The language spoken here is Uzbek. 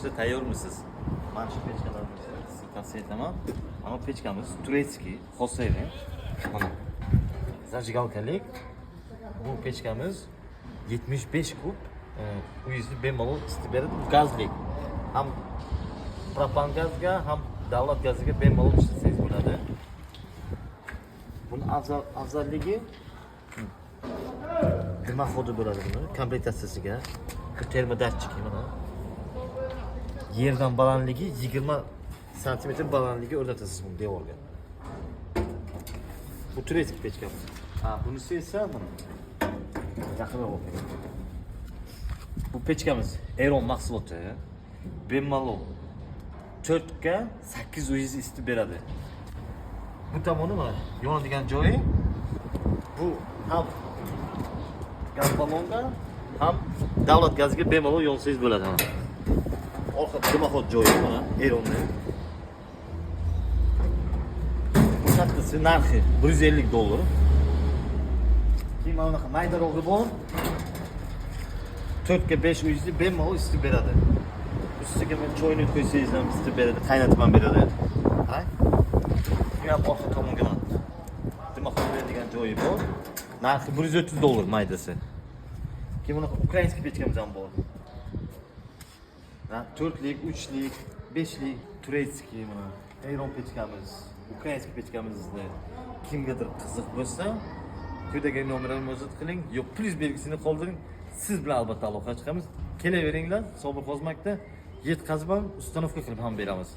pishirishga tayyormisiz? Mana shu pechkalarimizni sizga tavsiya etaman. Mana pechkamiz turetskiy, Hoseyni. Mana zajigalkalik. Bu pechkamiz 75 kub. Uyingizni bemalol isitib beradi. Gazli. Ham propan gazga, ham davlat gaziga bemalol ishlatsangiz bo'ladi. Buni afzalligi nima xodi bo'ladi buni? Komplektatsiyasiga bu termodatchik mana. Yerdan balandligi 20 sm balandligi o'rnatasiz buni devorga. Bu turetskiy pechkamiz. Bunisi esa mana yaqinroq o'qing. Bu pechkamiz Eron mahsuloti. Bemalol 4 ga 8 uyingizni isitib beradi. Bu tomoni mana yonadigan joyi bu ham gaz ballonga ham davlat gaziga bemalol yonsangiz bo'ladi mana. Orqa dimoxod joyi mana Eronni. Bu kattasi narxi $150. Keyin mana bunaqa maydarog'i bor. 4 ga 5 uyingizni bemalol isitib beradi. Ustiga men choyni qo'ysangiz ham isitib beradi, qaynatib ham beradi. Hay? Bu ham orqa tomonga mana dimoxod beradigan joyi bor. Narxi $130 maydasi. Keyin bunaqa ukrainskiy pechkamiz ham bor. 4lik, 3lik, 5lik turetskiy mana Eron pechkamiz, ukrainskiy pechkamizni kimgadir qiziq bo'lsa, quyidagi nomerlarga murojaat qiling, yo plyus belgisini qoldiring. Siz bilan albatta aloqa chiqamiz. Kelaveringlar, Sobir Qozmakda yetkazib ham, ustanovka qilib ham beramiz.